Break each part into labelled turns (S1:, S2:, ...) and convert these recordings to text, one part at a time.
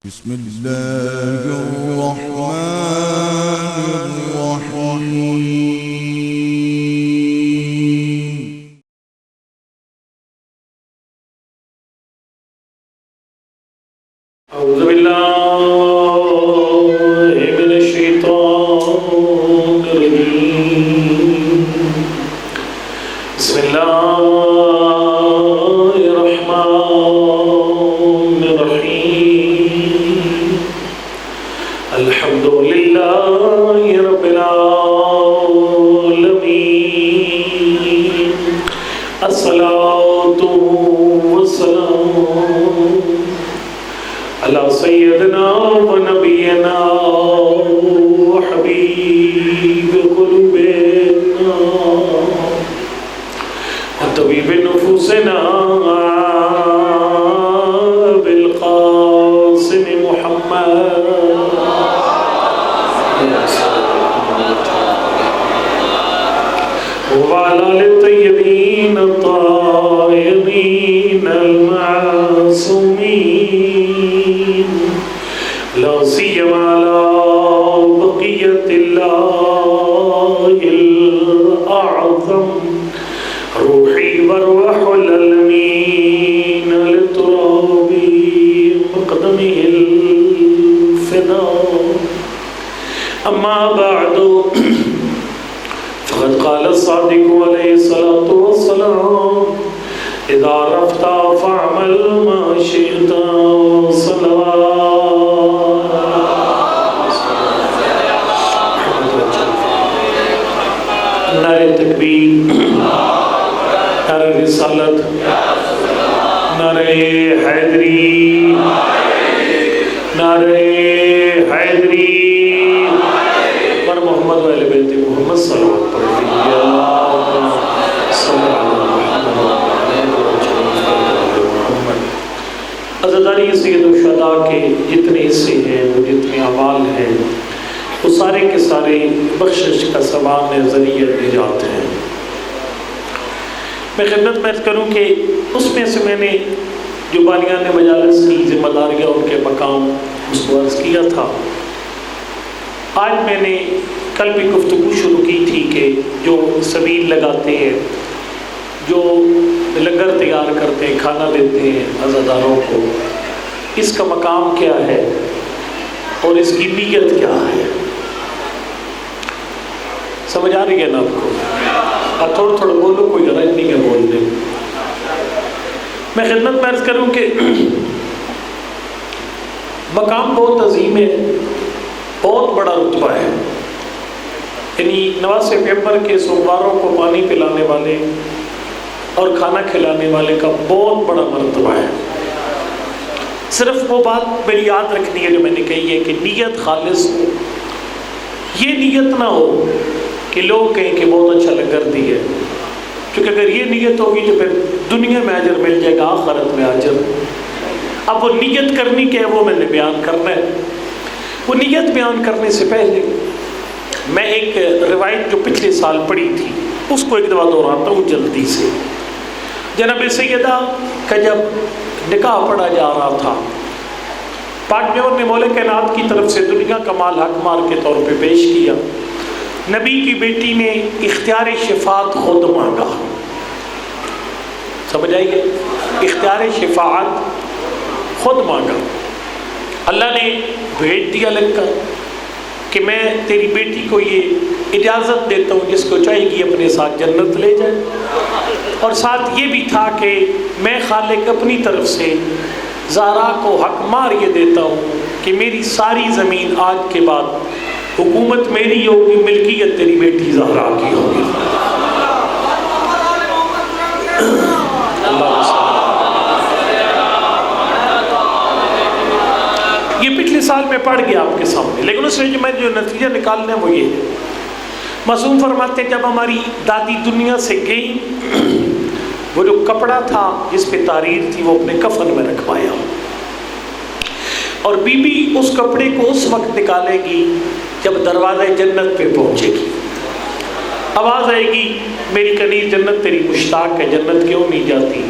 S1: بسم الله الرحمن الرحيم.
S2: أعوذ بالله من الشيطان الرجيم. بسم الله الرحمن الرحيم. الحمد لله رب العالمين. الصلاة والسلام على سيدنا ونبينا وحبيب قلوبنا وطبيب نفوسنا بالقاسم محمد وعلى آل الطيبين الطاهرين المعصومين، لا سيما على بقية الله الأعظم روحي وروح العالمين للتراب مقدمه الفداء. أما بعد، فقد قال الصادق عليه الصلاة والسلام: إذا عرفت فاعمل ما شئت. صلوات نعرہ تکبیر، نعرہ رسالت، نعرہ حیدری، نعرہ حیدری پر محمد و اہل بیت محمد صلی اللہ علیہ وسلم. عزاداری سید الشہداء کے جتنے حصے ہیں، وہ جتنے اعمال ہیں، وہ سارے کے سارے بخشش کا سامان ذریعہ نجات ہیں. میں خدمت میں کروں کہ اس میں سے میں نے جو بانیان مجالس کی ذمہ داریاں، ان کے مقام اس کو عرض کیا تھا. آج میں نے کل بھی گفتگو شروع کی تھی کہ جو سبیل لگاتے ہیں، جو لنگر تیار کرتے ہیں، کھانا دیتے ہیں عزاداروں کو، اس کا مقام کیا ہے اور اس کی نیت کیا ہے. سمجھ آ رہی ہے نا آپ کو؟ آپ تھوڑا تھوڑا بولو، کوئی غرض نہیں ہے بولنے. میں خدمت میں عرض کروں کہ مقام بہت عظیم ہے، بہت بڑا رتبہ ہے. یعنی نواز پیغمبر کے سومواروں کو پانی پلانے والے اور کھانا کھلانے والے کا بہت بڑا مرتبہ ہے. صرف وہ بات میری یاد رکھنی ہے جو میں نے کہی ہے کہ نیت خالص ہو. یہ نیت نہ ہو کہ لوگ کہیں کہ بہت اچھا لنگر دی ہے، کیونکہ اگر یہ نیت ہوگی تو پھر دنیا میں اجر مل جائے گا، آخرت میں اجر. اب وہ نیت کرنی کیا ہے وہ میں نے بیان کرنا ہے. وہ نیت بیان کرنے سے پہلے میں ایک روایت جو پچھلے سال پڑھی تھی اس کو ایک دفعہ دہراتا ہوں جلدی سے. جناب سیدہ کا جب نکاح پڑھا جا رہا تھا، پاک میور نے مولا کائنات کی طرف سے دنیا کا مال حق مار کے طور پہ پیش کیا. نبی کی بیٹی نے اختیار شفاعت خود مانگا. سمجھ آئیے؟ اختیار شفاعت خود مانگا. اللہ نے بھیج دیا لگ کر کہ میں تیری بیٹی کو یہ اجازت دیتا ہوں جس کو چاہے گی اپنے ساتھ جنت لے جائے، اور ساتھ یہ بھی تھا کہ میں خالق اپنی طرف سے زہرا کو حق مار یہ دیتا ہوں کہ میری ساری زمین آج کے بعد حکومت میری ہوگی، ملکیت تیری بیٹی زہرا کی ہوگی. یہ پچھلے سال میں پڑھ گیا آپ کے سامنے، لیکن اس میں جو نتیجہ نکالنا ہے وہ یہ ہے. معصوم فرماتے ہیں جب ہماری دادی دنیا سے گئی، وہ جو کپڑا تھا جس پہ تحریر تھی وہ اپنے کفن میں رکھوایا، اور بی بی اس کپڑے کو اس وقت نکالے گی جب دروازہ جنت پہ پہنچے گی. آواز آئے گی میری کنیر جنت تیری مشتاق ہے، جنت کیوں نہیں جاتی؟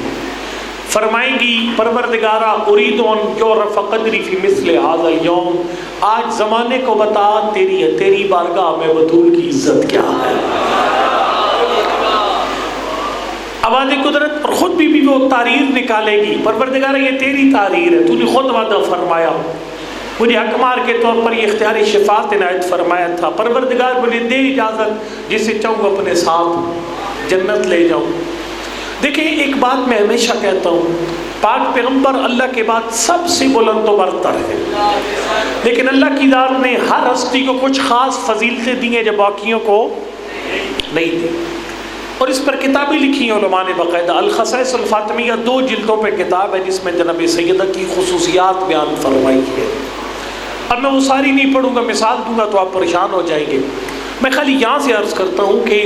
S2: فرمائیں گی پروردگارا اريد ان يعرف قدری فی مثل هذا اليوم، آج زمانے کو بتا تیری بارگاہ میں بطول کی عزت کیا ہے۔ آواز قدرت اور خود بھی وہ تحریر نکالے گی، پروردگارا یہ تیری تحریر ہے، تو نے خود وعدہ فرمایا، مجھے حکمار کے طور پر یہ اختیاری شفاعت عنایت فرمایا تھا، پروردگار مجھے دے اجازت جسے چاہوں اپنے ساتھ جنت لے جاؤں۔ دیکھیں ایک بات میں ہمیشہ کہتا ہوں، پاک پیغمبر اللہ کے بعد سب سے بلند و برتر ہے، لیکن اللہ کی ذات نے ہر ہستی کو کچھ خاص فضیلتیں دی ہیں جو باقیوں کو نہیں دی، اور اس پر کتابیں لکھی ہیں علماء نے باقاعدہ۔ الخصائص الفاطمیہ 2 جلدوں پہ کتاب ہے جس میں جناب سیدہ کی خصوصیات بیان فرمائی ہے۔ اب میں وہ ساری نہیں پڑھوں گا، مثال دوں گا تو آپ پریشان ہو جائیں گے، میں خالی یہاں سے عرض کرتا ہوں کہ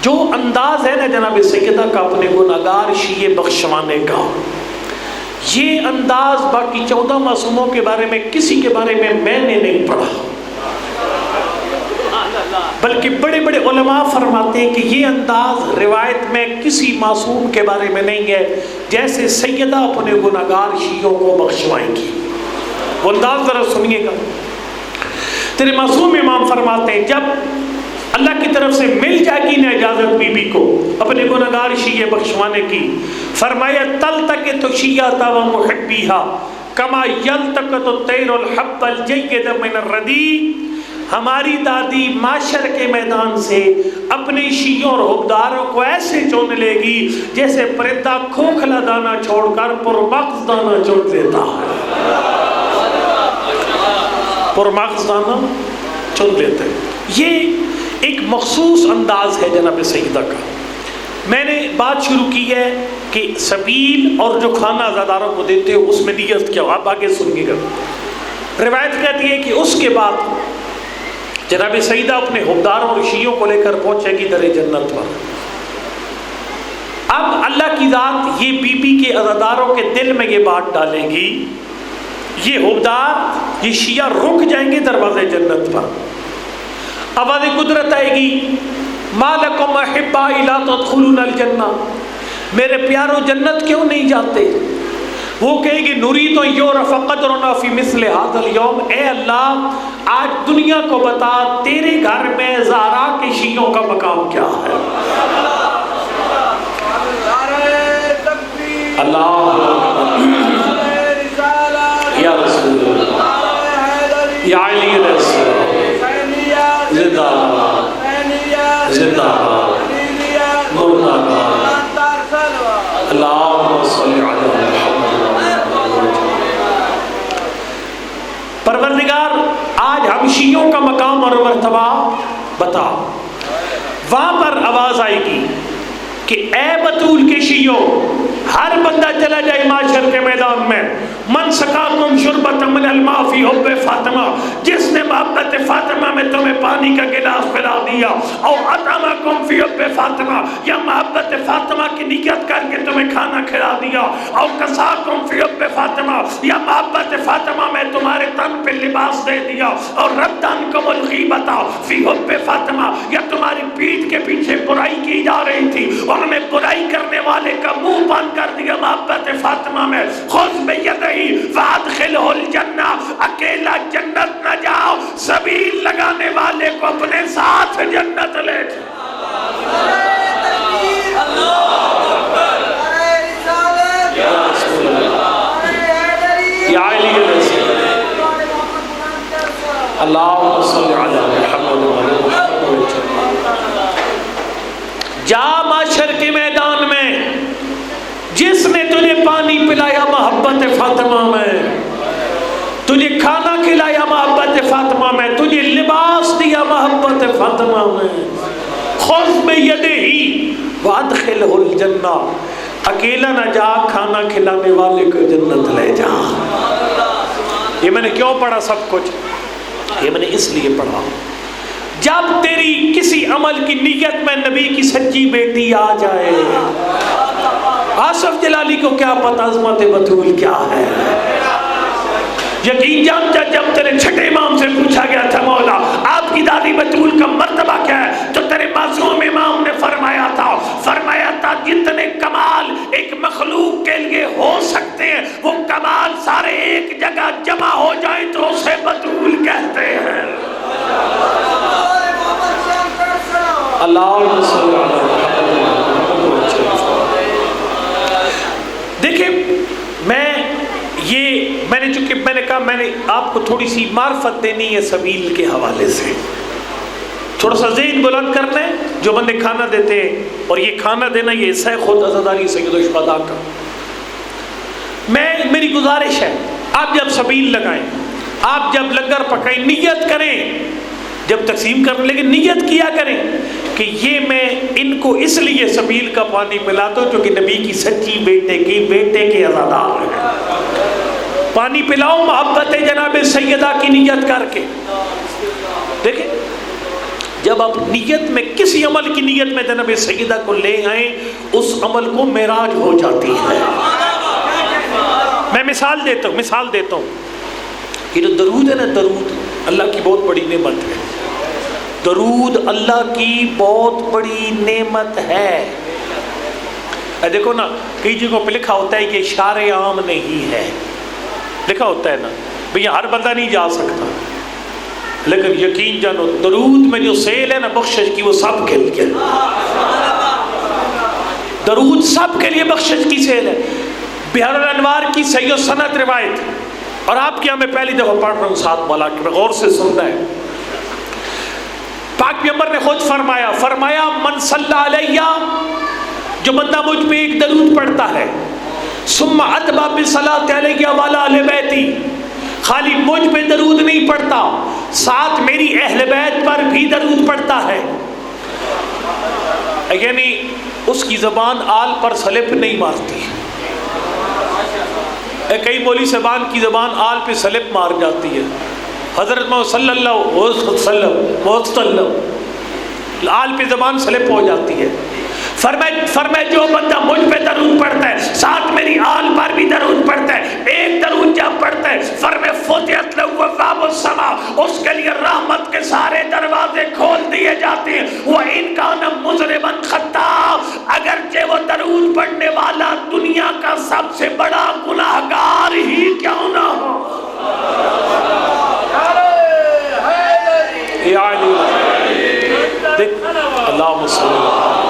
S2: جو انداز ہے نا جناب سیدہ کا اپنے گناہگار شیعہ بخشوانے کا، یہ انداز باقی 14 معصوموں کے بارے میں کسی کے بارے میں نے نہیں پڑھا، بلکہ بڑے بڑے علماء فرماتے ہیں کہ یہ انداز روایت میں کسی معصوم کے بارے میں نہیں ہے جیسے سیدہ اپنے گناہگار شیعوں کو بخشوائیں گی۔ وہ انداز ذرا سنیے گا۔ تیرے معصوم امام فرماتے ہیں جب اللہ کی طرف سے مل جائے گی نا اجازت بی بی کو اپنے گناہگار شیعہ بخشوانے کی، فرمایا تلتقط شیعہ و محبیہا کما یلتقط الطیر الحب الجید من الردی، ہماری دادی معاشر کے میدان سے اپنے شیعوں اور حبداروں کو ایسے چن لے گی جیسے پرندہ کھوکھلا دانہ چھوڑ کر پرمغز دانہ چن دیتا ہے، پرمغز دانہ چن دیتے ہیں۔ یہ ایک مخصوص انداز ہے جناب سیدہ کا۔ میں نے بات شروع کی ہے کہ سبیل اور جو کھانا عزاداروں کو دیتے ہو اس میں نیت کیا ہو، آپ آگے سنیے گا۔ روایت کہتی ہے کہ اس کے بعد جناب سیدہ اپنے حبداروں اور شیعوں کو لے کر پہنچے گی در جنت پر۔ اب اللہ کی ذات یہ بی بی کے عزاداروں کے دل میں یہ بات ڈالے گی، یہ حبدار یہ شیعہ رک جائیں گے دروازے جنت پر۔ آواز قدرت آئے گی ما لکم احبائی لا تدخلون الجنہ، میرے پیاروں جنت کیوں نہیں جاتے؟ وہ کہے گی نرید ان یعرف قدرنا فی مثل ھذا اليوم، اے اللہ آج دنیا کو بتا تیرے گھر میں زہرا کے شیعوں کا مقام کیا ہے۔ اللہ یا رسول اللہ یا علی علیہ السلام زندہ باد زندہ باد مردہ باد، اللہم صلی علی محمد۔ پروردگار آج ہم شیعوں کا مقام اور مرتبہ بتا۔ وہاں پر آواز آئے گی کہ اے بطول کے شیعوں، ہر بندہ چلا جائے معاشر کے میدان میں، من سقاکم شربۃ من الماء فی حب فاطمہ، جس نے محبت فاطمہ میں تمہیں پانی کا گلاس پلا دیا، اور اطعمکم فی حب فاطمہ، یا محبت فاطمہ کی نیت کر کے تمہیں کھانا کھلا دیا، اور کساکم فی حب فاطمہ، یا محبت فاطمہ میں تمہارے تن پہ لباس دے دیا، اور ردعنکم الغیبۃ فی حب فاطمہ، یا تمہاری پیٹھ کے پیچھے برائی کی جا رہی تھی اور ہمیں برائی کرنے والے کا منہ بند کر دیا محبت فاطمہ میں، خذ بیدہ فادخلہ الجنہ، اکیلا جنت نہ جاؤ، سبیل لگانے والے کو اپنے ساتھ جنت لے جاؤ۔ یا علی علیہ السلام اللہم صلی علی محمد وعلی محمد۔ جا معاشر کے میدان میں، جس نے تجھے پانی پلایا محبت فاطمہ میں، تجھے کھانا کھلایا محبت فاطمہ میں، تجھے لباس دیا محبت فاطمہ میں، خذ بیدہ وادخلہ الجنہ، اکیلا نہ جا، کھانا کھلانے والے کو جنت لے جا۔ یہ میں نے کیوں پڑھا سب کچھ؟ یہ میں نے اس لیے پڑھا جب تیری کسی عمل کی نیت میں نبی کی سچی بیٹی آ جائے، آصف جلالی کو کیا پتہ عظمت بطول کیا ہے؟ یقین جانتا جب تیرے چھٹے امام سے پوچھا گیا تھا مولا آپ کی دادی بطول کا مرتبہ کیا ہے، تو تیرے معصوم امام نے فرمایا تھا جتنے کمال ایک مخلوق کے اللہم صلی علی محمد۔ دیکھیں میں نے چونکہ میں نے کہا میں نے آپ کو تھوڑی سی معرفت دینی ہے سبیل کے حوالے سے، تھوڑا سا ذہن بلند کرنا ہے۔ جو بندے کھانا دیتے ہیں، اور یہ کھانا دینا یہ حصہ ہے خود عزاداری سید الشہداء کا۔ میری گزارش ہے، آپ جب سبیل لگائیں، آپ جب لنگر پکائیں، نیت کریں جب تقسیم کریں، لیکن نیت کیا کریں کہ یہ میں ان کو اس لیے سبیل کا پانی پلاتا ہوں جو کہ نبی کی سچی بیٹے کے عزادار ہیں۔ پانی پلاؤ محبت جناب سیدہ کی نیت کر کے۔ دیکھیں جب آپ نیت میں کسی عمل کی نیت میں جناب سیدہ کو لے آئیں، اس عمل کو معراج ہو جاتی ہے۔ میں مثال دیتا ہوں، یہ جو درود ہے نا، درود اللہ کی بہت بڑی نعمت ہے۔ درود اللہ کی بہت بڑی نعمت ہے۔ دیکھو نا، کئی جگہوں پہ لکھا ہوتا ہے کہ اشار عام نہیں ہے، لکھا ہوتا ہے نا بھئی ہر بندہ نہیں جا سکتا، لیکن یقین جانو درود میں جو سیل ہے نا بخشش کی، وہ سب کے لیے، درود سب کے لیے بخشش کی سیل ہے۔ بحر الانوار کی صحیح و سند روایت، اور آپ کیا میں پہلی دفعہ پڑھ رہا ہوں ساتھ والا کہ غور سے سننا ہے۔ پاک پیغمبر نے خود فرمایا من صلی علیہ، جو بندہ مجھ پہ ایک درود پڑھتا ہے، ثم اتبع بالصلاۃ علیہ وعلی اہل بیتی، خالی مجھ پہ درود نہیں پڑھتا، ساتھ میری اہل بیت پر بھی درود پڑھتا ہے، یعنی اس کی زبان آل پر سلپ نہیں مارتی۔ کئی مولوی صاحبان کی زبان آل پہ سلپ مار جاتی ہے۔ حضرت محمد صلی اللہ علیہ وسلم آل پہ زبان سلپ ہو جاتی ہے۔ فرمائے جو بندہ مجھ پہ درود پڑھتا ہے، ساتھ میری آل پر بھی درود پڑھتا ہے، ایک درود جب پڑھتا ہے، فرمائے فتحت لہ ابواب السماء، اس کے لیے رحمت کے سارے دروازے کھول دیے جاتے ہیں۔ وَإِن كَانَ مُذْنِبًا خَطَّاءً، اگرچہ وہ درود پڑھنے والا دنیا کا سب سے بڑا گناہگار ہی کیوں نہ ہو۔ یا علی اللہم صلی اللہ۔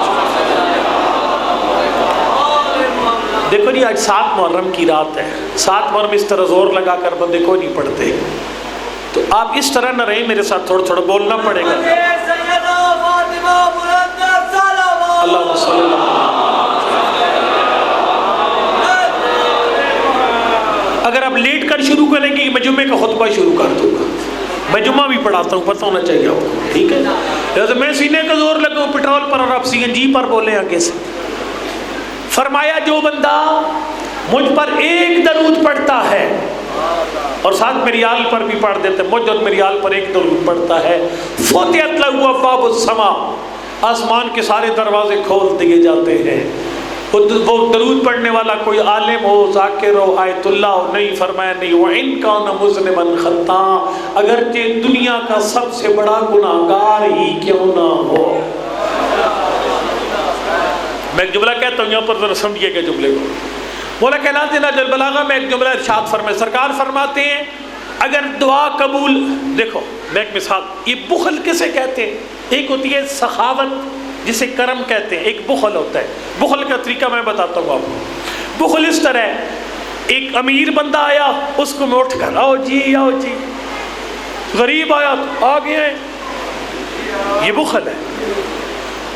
S2: دیکھو جی آج 7 محرم کی رات ہے، 7 محرم اس طرح زور لگا کر بندے کو نہیں پڑھتے، تو آپ اس طرح نہ رہیں، میرے ساتھ تھوڑا تھوڑا بولنا پڑے گا۔ اللہ صلی اللہ۔ اگر آپ لیٹ کر شروع کریں گے میں جمعے کا خطبہ شروع کر دوں گا، میں جمعہ بھی پڑھاتا ہوں، پتہ ہونا چاہیے آپ کو، ٹھیک ہے؟ لہذا میں سینے کا زور لگاؤں پیٹرول پر اور آپ سی این جی پر بولیں آگے سے۔ فرمایا جو بندہ مجھ پر ایک درود پڑھتا ہے اور ساتھ میری آل پر بھی پڑھ دیتے، مجھ اور میری آل پر ایک درود پڑھتا ہے، فتحت لہ ابواب السماء، آسمان کے سارے دروازے کھول دیے جاتے ہیں۔ وہ درود پڑھنے والا کوئی عالم ہو، ذاکر ہو، آیت اللہ ہو، نہیں، فرمایا نہیں، وَإِن كَانَ مُذْنِبًا خَطَّاءً، اگرچہ دنیا کا سب سے بڑا گناہگار ہی کیوں نہ ہو۔ میں ایک جملہ کہتا ہوں، یہاں پر ذرا سمجھیے گا جملے کو۔ مولا کائنات نے نہج البلاغہ میں ایک جملہ ارشاد فرمائے، سرکار فرماتے ہیں اگر دعا قبول، دیکھو میں ایک مثال، یہ بخل کسے کہتے ہیں؟ ایک ہوتی ہے سخاوت جسے کرم کہتے ہیں، ایک بخل ہوتا ہے۔ بخل کا طریقہ میں بتاتا ہوں آپ کو۔ بخل اس طرح ہے، ایک امیر بندہ آیا، اس کو میں اٹھ کر آؤ جی آؤ جی، غریب آیا تو آ گئے ہیں، یہ بخل ہے۔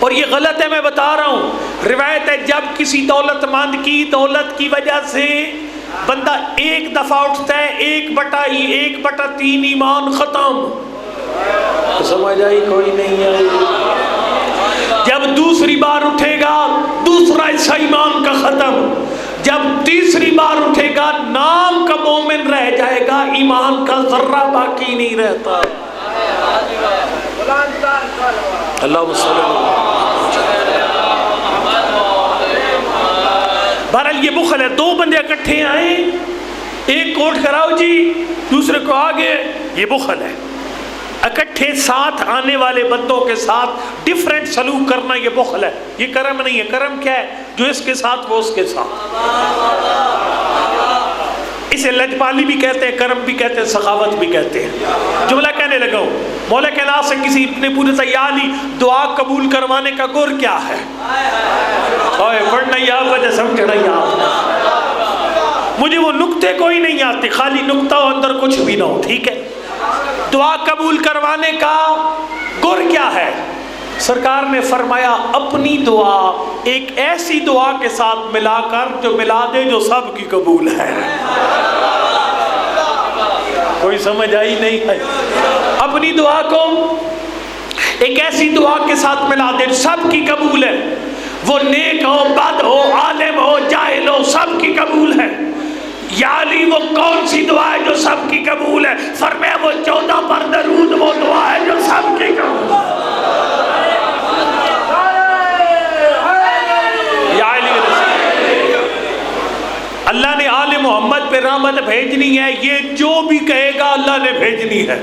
S2: اور یہ غلط ہے، میں بتا رہا ہوں۔ روایت ہے جب کسی دولت مند کی دولت کی وجہ سے بندہ ایک دفعہ اٹھتا ہے، 1/3 ایمان ختم، سمجھ آئی کوئی نہیں آئی؟ جب دوسری بار اٹھے گا دوسرا حصہ ایمان کا ختم، جب تیسری بار اٹھے گا نام کا مومن رہ جائے گا، ایمان کا ذرہ باقی نہیں رہتا۔ اللہ صلی اللہ۔ بہرحال یہ بخل ہے، 2 بندے اکٹھے آئے، ایک کو اٹھ کر آؤ جی، دوسرے کو آگے، یہ بخل ہے۔ اکٹھے ساتھ آنے والے بندوں کے ساتھ ڈیفرنٹ سلوک کرنا یہ بخل ہے، یہ کرم نہیں ہے۔ کرم کیا ہے؟ جو اس کے ساتھ وہ اس کے ساتھ۔ اسے لجپالی بھی کہتے ہیں، کرم بھی کہتے ہیں، سخاوت بھی کہتے ہیں۔ جملہ کہنے لگا ہوں، مولا کائنات سے کسی نے پوچھا یا علی دعا قبول کروانے کا گر کیا ہے؟ اوے پڑھنا یاد وجہ سمجھنا یاد، مجھے وہ نقطے کوئی نہیں آتے، خالی نقطہ ہو اندر کچھ بھی نہ ہو، ٹھیک ہے؟ دعا قبول کروانے کا گر کیا ہے؟ سرکار نے فرمایا اپنی دعا ایک ایسی دعا کے ساتھ ملا کر جو ملا دے جو سب کی قبول ہے۔ کوئی سمجھ آئی نہیں ہے؟ اپنی دعا کو ایک ایسی دعا کے ساتھ ملا دے جو سب کی قبول ہے، وہ نیک ہو، بد ہو، عالم ہو، جاہل ہو، سب کی قبول ہے۔ یا علی وہ کون سی دعا ہے جو سب کی قبول ہے؟ فرمایا وہ 14 پر درود وہ دعا ہے جو سب کی قبول ہے۔ اللہ نے آل محمد پہ رحمت بھیجنی ہے، یہ جو بھی کہے گا اللہ نے بھیجنی ہے،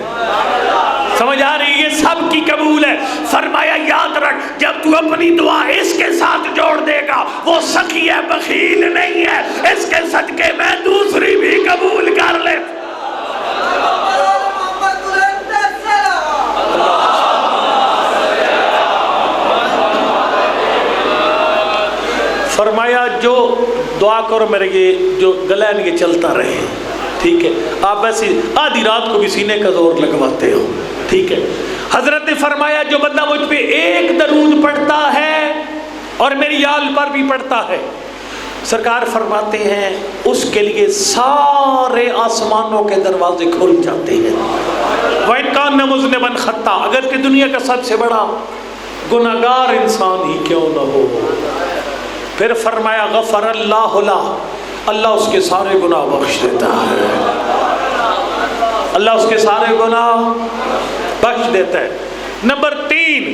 S2: سمجھ آ رہی ہے؟ یہ سب کی قبول ہے۔ فرمایا یاد رکھ جب تو اپنی دعا اس کے ساتھ جوڑ دے گا، وہ سخی ہے، بخیل نہیں ہے، اس کے صدقے میں دوسری بھی قبول کر لے۔ فرمایا جو دعا کرو میرے یہ جو گلہ ہے یہ چلتا رہے، ٹھیک ہے؟ آپ ایسی آدھی رات کو بھی سینے کا زور لگواتے ہو، ٹھیک ہے؟ حضرت نے فرمایا جو بندہ مجھ پہ ایک درود پڑھتا ہے اور میری آل پر بھی پڑھتا ہے، سرکار فرماتے ہیں اس کے لیے سارے آسمانوں کے دروازے کھل جاتے ہیں۔ وَإِنْ كَانَ مُذْنِبًا خَطَّأً، اگر کہ دنیا کا سب سے بڑا گناہگار انسان ہی کیوں نہ ہو، پھر فرمایا غفر اللہ لہ، اللہ اس کے سارے گناہ بخش دیتا ہے، اللہ اس کے سارے گناہ بخش دیتا ہے۔ نمبر 3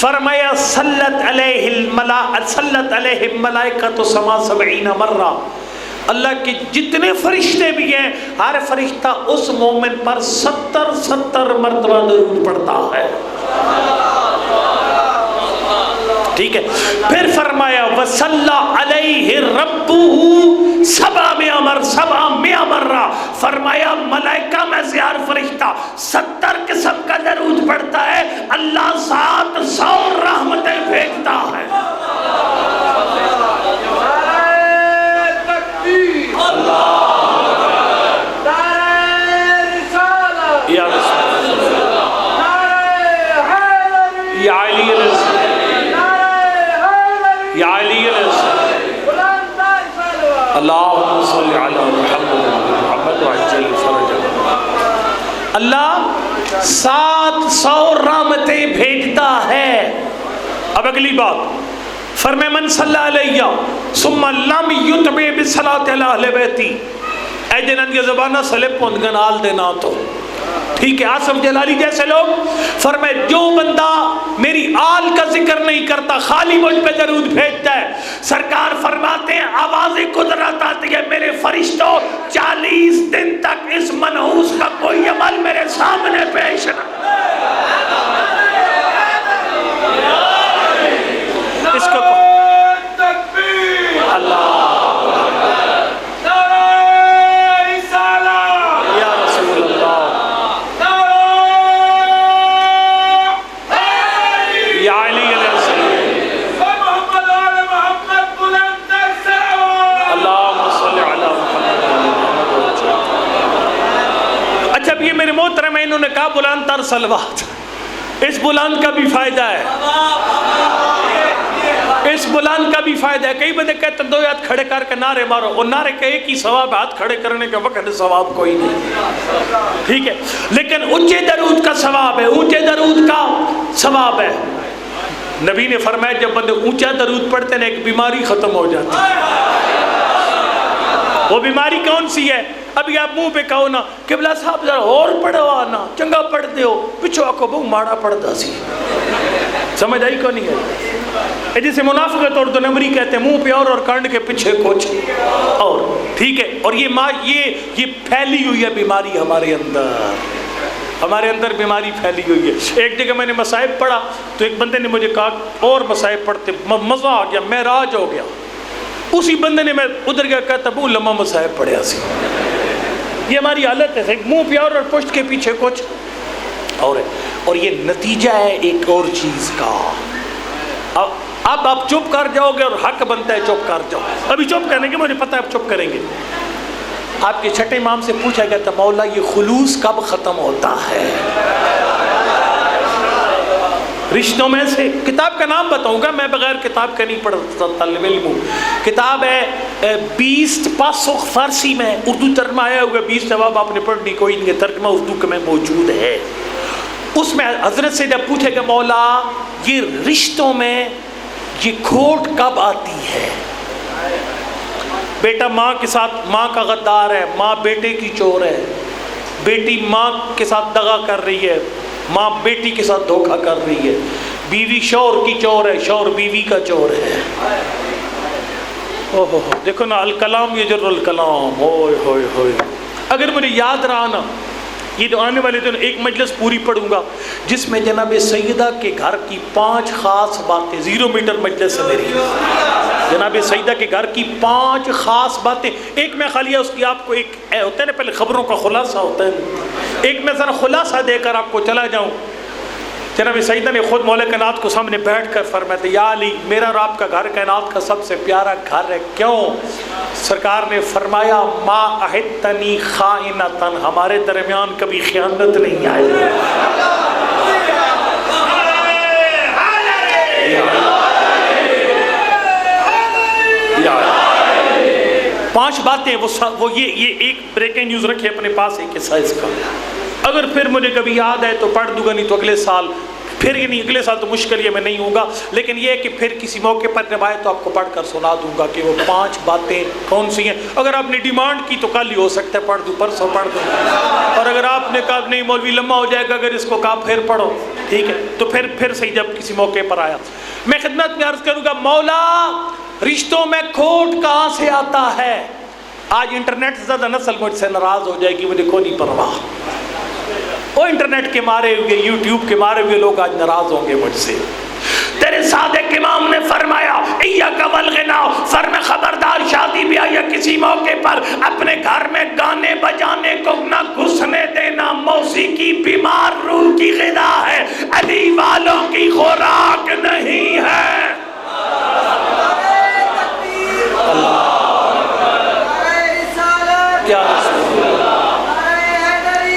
S2: فرمایا سلط علیہ الملائکۃ سما 70 مرہ، اللہ کے جتنے فرشتے بھی ہیں ہر فرشتہ اس مومن پر 70 مرتبہ درود پڑھتا ہے، ٹھیک ہے؟ پھر فرمایا وصلی علیہ ربہ 700 مرہ، فرمایا ملائکہ میں سے ہر فرشتہ 70 قسم کا درود پڑھتا ہے، اللہ 700 رحمتیں بھیجتا ہے۔ اللہم صلی علی محمد وعجل فرجہ، اللہ 700 رحمتیں بھیجتا ہے۔ اب اگلی بات فرمائے من صلی علیہ ثم لم یتبع بالصلاۃ علی اہل بیتی، اے جنن کے زبانہ سلپ پوندگن آل دینا تو، ٹھیک ہے؟ آصف جلالی جیسے لوگ فرمائے جو بندہ میری آل کا ذکر نہیں کرتا خالی مجھ پہ درود بھیجتا ہے، سرکار فرماتے ہیں آواز قدرت آتی ہے میرے فرشتوں 40 دن تک اس منحوس کا کوئی عمل میرے سامنے پیش نہ، اس کو اللہ میرے محترم انہوں نے کہا بلند تر صلوات، اس بلند کا بھی فائدہ ہے، اس بلند کا بھی فائدہ ہے۔ کئی بندے کہتے ہیں 2 ہاتھ کھڑے کر کے نعرے مارو، اور نعرے کے ایک ہی ثواب، ہاتھ کھڑے کرنے کا وقت ثواب کوئی نہیں، ٹھیک ہے؟ لیکن اونچے درود کا ثواب ہے، اونچے درود کا ثواب ہے۔ نبی نے فرمایا جب بندے اونچا درود پڑھتے ہیں ایک بیماری ختم ہو جاتی ہے۔ وہ بیماری کون سی ہے؟ ابھی آپ منہ پہ کہو نا قبلہ صاحب ذرا اور پڑھو آنا چنگا پڑھ دیو، پچھو آکو بہو ماڑا پڑھ دا سی، سمجھ آئی کو نہیں ہے؟ جسے منافقت اور دو نمبری کہتے ہیں، منہ پہ اور کانڈ کے پیچھے کچھ اور، ٹھیک ہے؟ اور یہ پھیلی ہوئی ہے بیماری ہمارے اندر بیماری پھیلی ہوئی ہے۔ ایک جگہ میں نے مصائب پڑھا تو ایک بندے نے مجھے کہا اور مصائب پڑھتے مزہ آ گیا، معراج ہو گیا۔ اسی بندے نے میں ادھر گیا کہتا بہت لمبا مصائب پڑھیا سی، یہ ہماری حالت ہے، منہ پہ اور پشت کے پیچھے کچھ اور ہے، اور یہ نتیجہ ہے ایک اور چیز کا۔ اب آپ چپ کر جاؤ گے اور حق بنتا ہے چپ کر جاؤ، ابھی چپ کریں گے، مجھے پتہ ہے اب چپ کریں گے۔ آپ کے چھٹے امام سے پوچھا گیا تھا مولا یہ خلوص کب ختم ہوتا ہے؟ رشتوں میں سے، کتاب کا نام بتاؤں گا، میں بغیر کتاب کا نہیں پڑھتا، طالب علم ہوں۔ کتاب ہے 20 پاسخ، فارسی میں، اردو ترجمہ آیا ہوا 20 جواب، آپ نے پڑھنی کوئی نہیں، ترجمہ اردو میں موجود ہے۔ اس میں حضرت سے جب پوچھے گا مولا یہ رشتوں میں یہ کھوٹ کب آتی ہے؟ بیٹا ماں کے ساتھ ماں کا غدار ہے، ماں بیٹے کی چور ہے، بیٹی ماں کے ساتھ دغا کر رہی ہے، ماں بیٹی کے ساتھ دھوکہ کر رہی ہے، بیوی شوہر کی چور ہے، شوہر بیوی کا چور ہے۔ اوہ دیکھو نا، الکلام یجر الکلام، ہوئے ہوئے ہوئے۔ اگر مجھے یاد رہا نا، یہ تو آنے والے دن ایک مجلس پوری پڑھوں گا جس میں جناب سیدہ کے گھر کی 5 خاص باتیں، 0 میٹر مجلس ہے میری، جناب سیدہ کے گھر کی 5 خاص باتیں۔ ایک میں خالی اس کی آپ کو ایک ہوتا ہے نا، پہلے خبروں کا خلاصہ ہوتا ہے، ایک میں ذرا خلاصہ دے کر آپ کو چلا جاؤں۔ جناب سیدہ نے خود مولا کائنات کو سامنے بیٹھ کر فرمایا یا علی میرا اور آپ کا گھر کائنات کا سب سے پیارا گھر ہے، کیوں؟ سرکار نے فرمایا ما احتنی خائنتن، ہمارے درمیان کبھی خیانت نہیں آئی۔ 5 باتیں وہ یہ ایک بریکنگ نیوز رکھے اپنے پاس ایک حصہ اس کا، اگر پھر مجھے کبھی یاد ہے تو پڑھ دوں گا، نہیں تو اگلے سال، پھر یہ نہیں اگلے سال تو مشکل یہ میں نہیں ہوں گا، لیکن یہ ہے کہ پھر کسی موقع پر روایت تو آپ کو پڑھ کر سنا دوں گا کہ وہ 5 باتیں کون سی ہیں۔ اگر آپ نے ڈیمانڈ کی تو کل ہی ہو سکتا ہے پڑھ دوں، پرسوں پڑھ دوں، اور اگر آپ نے کہا نہیں مولوی لمبا ہو جائے گا، اگر اس کو کہا پھر پڑھو، ٹھیک ہے، تو پھر صحیح جب کسی موقع پر آیا۔ میں خدمت میں عرض کروں گا مولا رشتوں میں کھوٹ کہاں سے آتا ہے؟ آج انٹرنیٹ سے زیادہ نسل مجھ سے ناراض ہو جائے گی، مجھے کوئی نہیں پرواہ، وہ انٹرنیٹ کے مارے ہوئے، یوٹیوب کے مارے ہوئے لوگ آج ناراض ہوں گے مجھ سے۔ تیرے صادق امام نے فرمایا ایاک والغنا، فرمایا خبردار شادی بھی آیا کسی موقع پر اپنے گھر میں گانے بجانے کو نہ گھسنے دینا، موسیقی بیمار روح کی غذا ہے، علی والوں کی خوراک نہیں ہے۔ کیا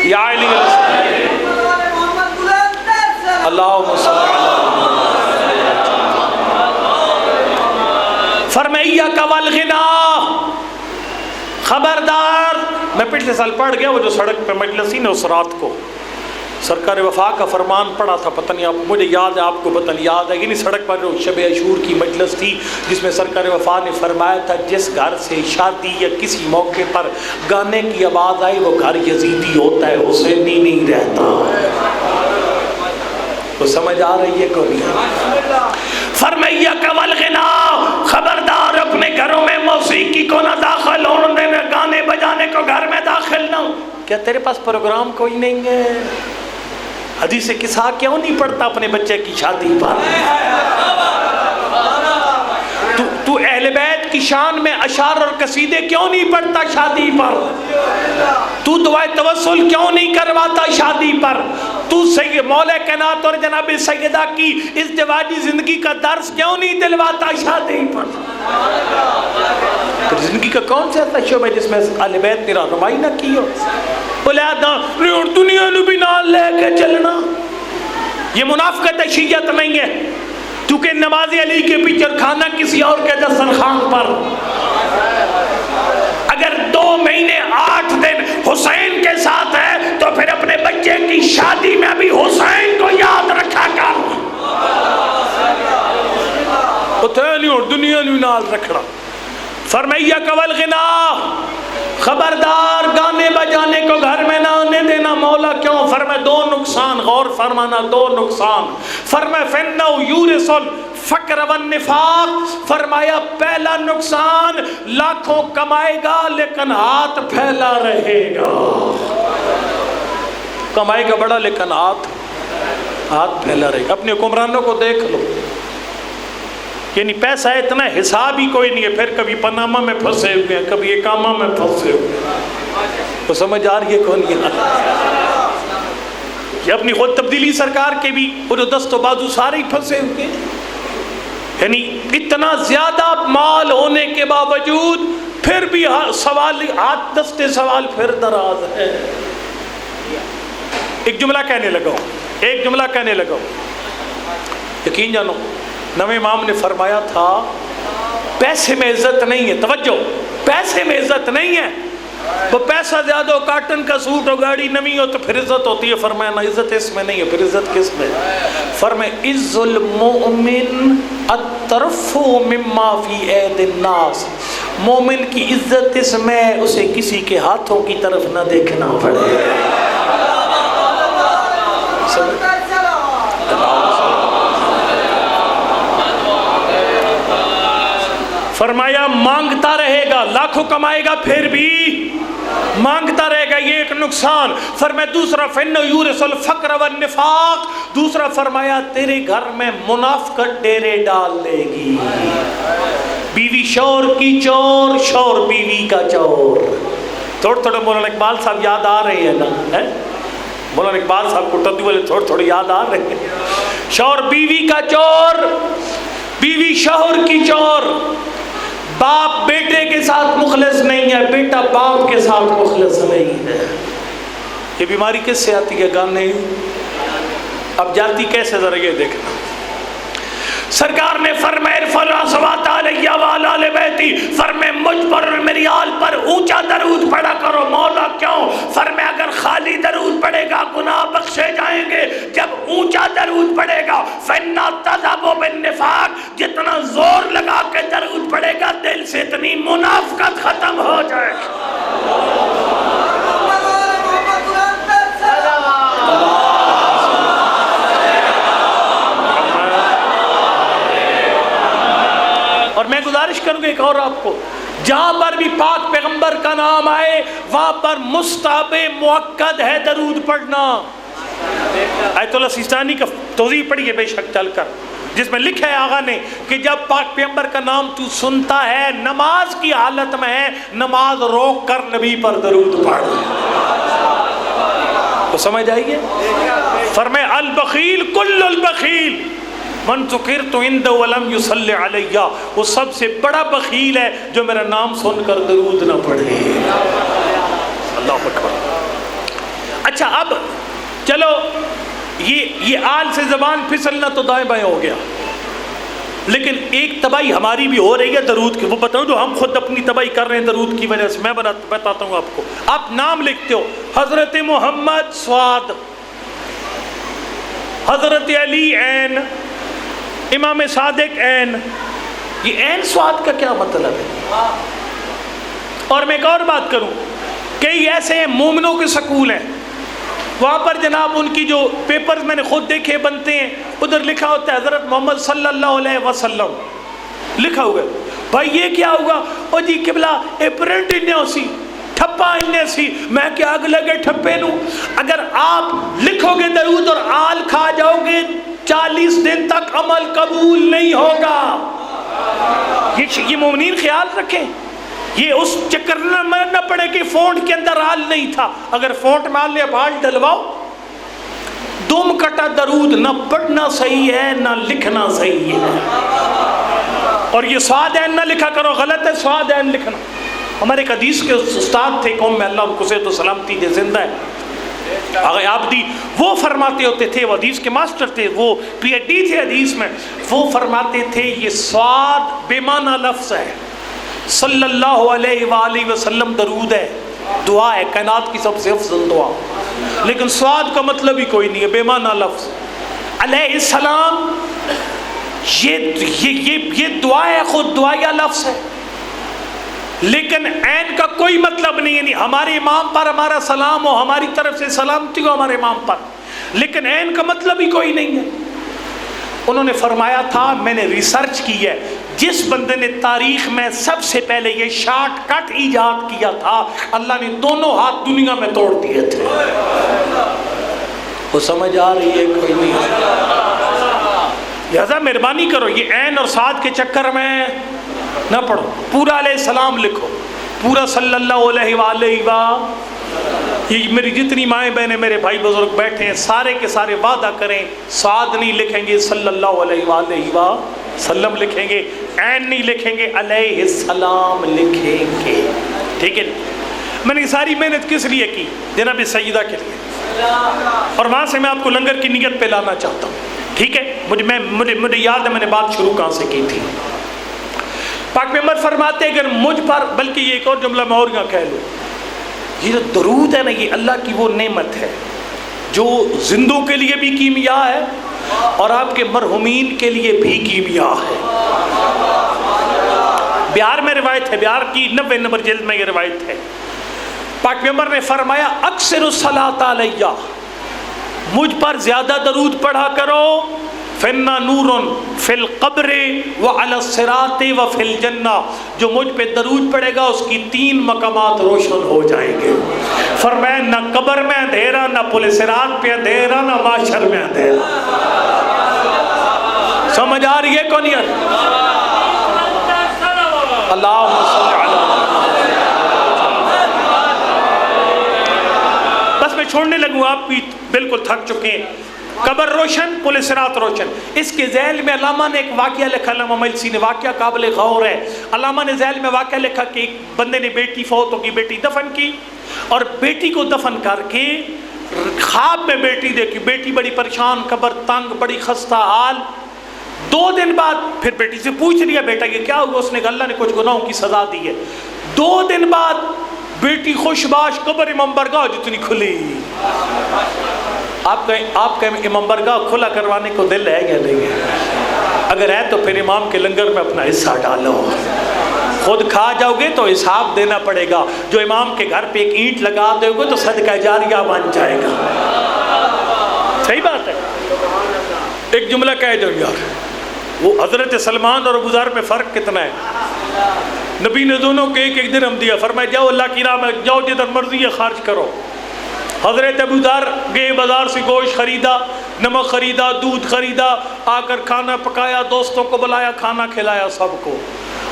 S2: یا علی اللہم صل فرمائیا کا والغنا، خبردار۔ میں پچھلے سال پڑھ گیا وہ جو سڑک پہ مجلس ہی نا، اس رات کو سرکار وفا کا فرمان پڑھا تھا، پتہ نہیں آپ مجھے یاد ہے، آپ کو پتہ نہیں یاد ہے کہ نہیں، سڑک پر جو شب عاشور کی مجلس تھی جس میں سرکار وفا نے فرمایا تھا جس گھر سے شادی یا کسی موقع پر گانے کی آواز آئی وہ گھر یزیدی ہوتا ہے، حسینی نہیں رہتا۔ تو سمجھ آ رہی ہے کوئی؟ فرمایا کہ والغنا، خبردار اپنے گھروں میں موسیقی کو نہ داخل ہونے دینا، گانے بجانے کو گھر میں داخل نہ۔ کیا تیرے پاس پروگرام کوئی نہیں ہے؟ حدیث قصہ کیوں نہیں پڑھتا اپنے بچے کی شادی پر؟ تو اہل بیت کی شان میں اشعار اور قصیدے کیوں نہیں پڑھتا شادی پر؟ تو دعائے توسل کیوں نہیں کرواتا شادی پر؟ تو مولا کائنات اور جناب سیدہ کی ازدواجی زندگی کا درس کیوں نہیں دلواتا شادی پر؟ زندگی کا کون سا ایسا شعبہ ہے جس میں اہل بیت نے رہنمائی نہ کی ہو؟ بولے اور دنیا نو بھی نال لے کے چلنا، یہ منافقت شیعت نہیں ہے، کیونکہ نماز علی کے پیچھے کھانا کسی اور کے دسترخوان پر۔ اگر 2 مہینے 8 دن حسین کے ساتھ ہے تو پھر اپنے بچے کی شادی میں بھی حسین کو یاد رکھا کر، اور دنیا نو نال رکھنا۔ فرمایا کہ والغنا، خبردار گانے بجانے کو گھر میں نہ آنے دینا۔ مولا کیوں؟ فرمایا 2 نقصان، غور فرمانا، 2 نقصان۔ فرمایا فَإِنَّهُ يُورِثُ الْفَقْرَ وَالنِّفَاقَ، فرمایا پہلا نقصان لاکھوں کمائے گا لیکن ہاتھ پھیلا رہے گا، کمائے گا بڑا لیکن ہاتھ پھیلا رہے گا۔ اپنے حکمرانوں کو دیکھ لو، یعنی پیسہ اتنا حساب ہی کوئی نہیں ہے، پھر کبھی پاناما میں پھنسے ہوئے ہیں، کبھی اقامہ میں پھنسے ہوئے ہیں۔ تو سمجھ آ رہی ہے کون یہ اپنی خود تبدیلی سرکار کے بھی وہ جو دست و بازو سارے ہی پھنسے ہوئے، یعنی اتنا زیادہ مال ہونے کے باوجود پھر بھی سوال ہاتھ دستے سوال پھر دراز ہے۔ ایک جملہ کہنے لگا ہوں، یقین جانو نویں امام نے فرمایا تھا پیسے میں عزت نہیں ہے، توجہ، پیسے میں عزت نہیں ہے، وہ پیسہ زیادہ ہو، کاٹن کا سوٹ ہو، گاڑی نمی ہو تو پھر عزت ہوتی ہے۔ فرمایا نہ، عزت اس میں نہیں ہے، پھر عزت کس میں؟ فرمایا عز المؤمن الترفع مما فی اید الناس، مومن کی عزت اس میں اسے کسی کے ہاتھوں کی طرف نہ دیکھنا پڑے۔ فرمایا مانگتا رہے گا، لاکھوں کمائے گا پھر بھی مانگتا رہے گا، یہ ایک نقصان۔ فرمایا دوسرا فَإِنَّهُ يُورِثُ الْفَقْرَ وَالنِّفَاقَ، دوسرا فرمایا تیرے گھر میں منافقت ڈیرے ڈال لے گی، بیوی شور کی چور، شور بیوی کا چور۔ تھوڑے مولانا اقبال صاحب یاد آ رہے ہیں نا، مولانا اقبال صاحب کو ٹدو والے تھوڑے یاد آ رہے ہیں، شور بیوی کا چور، بیوی شوہر کی چور، باپ بیٹے کے ساتھ مخلص نہیں ہے، بیٹا باپ کے ساتھ مخلص نہیں ہے۔ یہ بیماری کس سے آتی ہے؟ گانے۔ اب جاتی کیسے؟ ذرا یہ دیکھنا، سرکار نے فرمایا ارفعوا صلوات علی وعلی آل بیتی، فرمایا مجھ پر اور میری آل پر اونچا درود پڑھا کرو۔ مولا کیوں؟ فرمایا اگر خالی درود پڑھے گا گناہ بخشے جائیں گے، جب اونچا درود پڑھے گا فَإِنَّا تَذْهَبُ بِالنِّفَاقِ، جتنا زور لگا کے درود پڑھے گا دل سے اتنی منافقت ختم ہو جائے گی۔ اور میں گزارش کروں گا ایک اور آپ کو، جہاں پر بھی پاک پیغمبر کا نام آئے وہاں پر مستحب مؤکد ہے درود پڑھنا۔ آیت اللہ سیستانی کا توضیح پڑھی ہے بے شک چل کر، جس میں لکھا ہے آغا نے کہ جب پاک پیغمبر کا نام تو سنتا ہے، نماز کی حالت میں ہے، نماز روک کر نبی پر درود پڑھ۔ تو سمجھ آئیے، فرمایا البخیل کل البخیل من ذکرت عنده ولم يصلی علیہ، وہ سب سے بڑا بخیل ہے جو میرا نام سن کر درود نہ پڑھے۔ اللہ اکبر۔ اچھا اب چلو یہ آل سے زبان پھسلنا تو دائیں بائیں ہو گیا، لیکن ایک تباہی ہماری بھی ہو رہی ہے درود کی، وہ بتاؤں جو ہم خود اپنی تباہی کر رہے ہیں درود کی وجہ سے۔ میں بتاتا ہوں آپ کو، آپ نام لکھتے ہو حضرت محمد سواد، حضرت علی عین، امام صادق عین، یہ عین سواد کا کیا مطلب ہے؟ اور میں ایک اور بات کروں، کئی ایسے مومنوں کے سکول ہیں وہاں پر جناب ان کی جو پیپرز میں نے خود دیکھے بنتے ہیں، ادھر لکھا ہوتا ہے حضرت محمد صلی اللہ علیہ وسلم لکھا ہوا ہے۔ بھائی یہ کیا ہوگا؟ او جی قبلہ اے پرنٹ انہیں ہو سی ٹھپا انہیں سی، میں کیا اگ لگے ٹھپے نوں۔ اگر آپ لکھو گے درود اور آل کھا جاؤ گے 40 دن تک عمل قبول نہیں ہوگا۔ یہ مومنین خیال رکھیں، یہ اس چکر میں نہ پڑے کہ فونٹ کے اندر آل نہیں تھا، اگر فونٹ میں آل اب آل ڈلواؤ۔ دم کٹا درود نہ پڑھنا صحیح ہے نہ لکھنا صحیح ہے، اور یہ سواد عین نہ لکھا کرو، غلط ہے سواد عین لکھنا۔ ہمارے ایک حدیث کے استاد تھے قوم میں، اللہ ان کو صحت و سلامتی دے، زندہ ہے، آغا عابدی، وہ فرماتے ہوتے تھے، وہ حدیث کے ماسٹر تھے، وہ پی ایچ ڈی تھے حدیث میں، وہ فرماتے تھے یہ سواد بے معنی لفظ ہے، صلی اللہ علیہ وآلہ وسلم درود ہے، دعا ہے، کائنات کی سب سے افضل دعا، لیکن سواد کا مطلب ہی کوئی نہیں ہے، بے معنی لفظ۔ علیہ السلام یہ دعا ہے، خود دعا یا لفظ ہے، لیکن عین کا کوئی مطلب نہیں ہے، نہیں ہمارے امام پر ہمارا سلام ہو، ہماری طرف سے سلامتی ہو ہمارے امام پر، لیکن عین کا مطلب ہی کوئی نہیں ہے۔ انہوں نے فرمایا تھا، میں نے ریسرچ کی ہے، جس بندے نے تاریخ میں سب سے پہلے یہ شارٹ کٹ ایجاد کیا تھا، اللہ نے دونوں ہاتھ دنیا میں توڑ دیے تھے۔ وہ سمجھ آ رہی ہے کوئی نہیں؟ لہذا مہربانی کرو یہ عین اور صاد کے چکر میں نہ پڑھو، پورا علیہ السلام لکھو، پورا صلی اللہ علیہ وآلہ یہ میری جتنی مائیں بہنیں میرے بھائی بزرگ بیٹھے ہیں سارے کے سارے وعدہ کریں، سعد نہیں لکھیں گے صلی اللہ علیہ وآلہ وسلم لکھیں گے، عین نہیں لکھیں گے علیہ السلام لکھیں گے، ٹھیک ہے؟ میں نے ساری محنت کس لیے کی؟ جناب سیدہ کے لیے، اور وہاں سے میں آپ کو لنگر کی نیت پہ لانا چاہتا ہوں، ٹھیک ہے؟ مجھے یاد ہے میں نے بات شروع کہاں سے کی تھی۔ پاک پیغمبر فرماتے اگر مجھ پر، بلکہ یہ ایک اور جملہ میں اور یہاں کہہ لوں، یہ جو درود ہے نا، یہ اللہ کی وہ نعمت ہے جو زندوں کے لیے بھی کیمیا ہے اور آپ کے مرحومین کے لیے بھی کیمیا ہے۔ بہار میں روایت ہے، بہار کی 90 نمبر جلد میں یہ روایت ہے، پاک پیغمبر نے فرمایا اکثر الصلاۃ علیہ، مجھ پر زیادہ درود پڑھا کرو، فِنَّا نُورٌ فِي الْقَبْرِ وَعَلَى الصِّرَاطِ وَفِي الْجَنَّةِ، جو مجھ پہ درود پڑے گا اس کی 3 مقامات روشن ہو جائیں گے۔ فرمایا نہ قبر میں اندھیرا، نہ پل صراط پہ اندھیرا، نہ معاشر میں اندھیرا۔ سمجھ آ رہی ہے کون یہ؟ اللہم صلی علی۔ بس میں چھوڑنے لگوں، آپ بھی بالکل تھک چکے ہیں۔ قبر روشن، پل صراط روشن۔ اس کے ذیل میں علامہ نے ایک واقعہ لکھا، علامہ مجلسی نے، واقعہ قابل غور ہے۔ علامہ نے ذیل میں واقعہ لکھا کہ ایک بندے نے بیٹی فوت ہو گئی، بیٹی دفن کی، اور بیٹی کو دفن کر کے خواب میں بیٹی دیکھی، بیٹی بڑی پریشان، قبر تنگ، بڑی خستہ حال۔ 2 دن بعد پھر بیٹی سے پوچھ لیا بیٹا یہ کیا ہوا؟ اس نے کہا اللہ نے کچھ گناہوں کی سزا دی ہے۔ 2 دن بعد بیٹی خوش باش، قبر امام برگاہ جتنی کھلی۔ آپ کا امام برگاہ کھلا کروانے کو دل ہے یا نہیں ہے؟ اگر ہے تو پھر امام کے لنگر میں اپنا حصہ ڈالو، خود کھا جاؤ گے تو حساب دینا پڑے گا، جو امام کے گھر پہ ایک اینٹ لگا دو گے تو صدقہ جاریہ بن جائے گا۔ صحیح بات ہے۔ ایک جملہ کہہ دو یار، وہ حضرت سلمان اور ابو ذر میں فرق کتنا ہے؟ نبی نے دونوں کے ایک ایک درہم دیا، فرمایا جاؤ اللہ کی راہ میں، جاؤ جدھر مرضی ہے خرچ کرو۔ حضرت ابو ذر گئے بازار سے، گوشت خریدا، نمک خریدا، دودھ خریدا، آ کر کھانا پکایا، دوستوں کو بلایا، کھانا کھلایا سب کو۔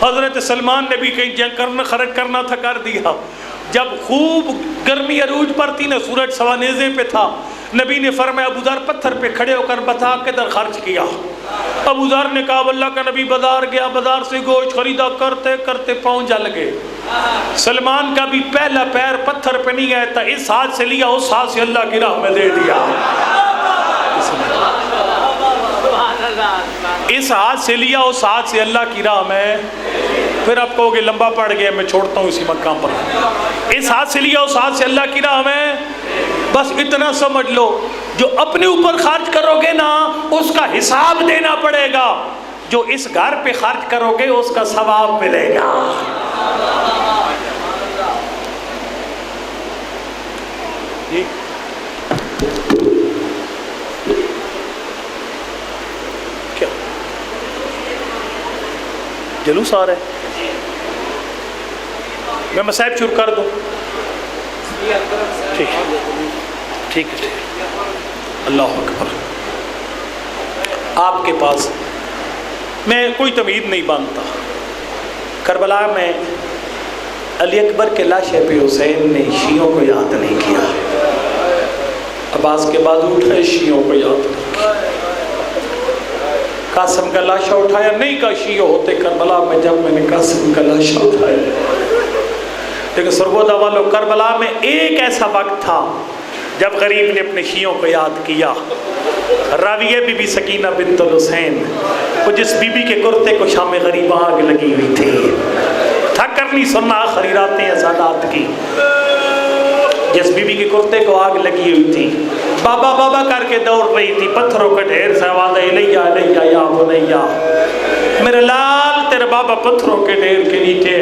S2: حضرت سلمان نے بھی کہیں جنگ خرچ کرنا تھا کر دیا۔ جب خوب گرمی عروج پر تھی نا، سورج سوانیزے پہ تھا، نبی نے فرمایا ابو ذر پتھر پہ کھڑے ہو کر بتا کدھر خرچ کیا؟ ابو ذر نے کہا اللہ کا نبی بازار گیا، بازار سے گوشت خریدا، کرتے کرتے پاؤں جل گئے۔ سلمان کا بھی پہلا پیر پتھر پہ نہیں گیا تھا، اس ہاتھ سے لیا، اس ہاتھ سے اللہ کی راہ میں دے دیا۔ اس ہاتھ سے لیا، اس ہاتھ سے اللہ کی راہ میں۔ پھر آپ کہو گے لمبا پڑ گیا، میں چھوڑتا ہوں اسی مقام پر۔ اس ہاتھ سے لیا، اس ہاتھ سے اللہ کی راہ میں۔ بس اتنا سمجھ لو، جو اپنے اوپر خرچ کرو گے نا اس کا حساب دینا پڑے گا، جو اس گھر پہ خرچ کرو گے اس کا ثواب ملے گا۔ کیا جلوس آ رہا ہے؟ میں مسائب شروع کر دوں؟ ٹھیک ہے ٹھیک ہے۔ اللہ اکبر۔ آپ کے پاس میں کوئی تمہید نہیں باندھتا، کربلا میں علی اکبر کے لاشے پہ حسین نے شیعوں کو یاد نہیں کیا، عباس کے بازو اٹھائے، شیعوں کو یاد نہیں کیا، قاسم کا لاشا اٹھایا، نہیں کہا شیعہ ہوتے کربلا میں جب میں نے قاسم کا لاشا اٹھایا۔ لیکن سرگودا والوں، کربلا میں ایک ایسا وقت تھا جب غریب نے اپنے شیعوں کو یاد کیا۔ راویہ بی بی سکینہ بنت الحسین، وہ جس بی بی کے کرتے کو شام غریب آگ لگی ہوئی تھی، تھک کر نہیں سننا آخری راتیں سادات کی، جس بی بی کے کرتے کو آگ لگی ہوئی تھی، بابا بابا کر کے دوڑ رہی تھی، پتھروں کا ڈھیر سے آواز ہے الیہ الیہ یا بنیہ، میرے لال تیرے بابا پتھروں کے ڈھیر کے نیچے۔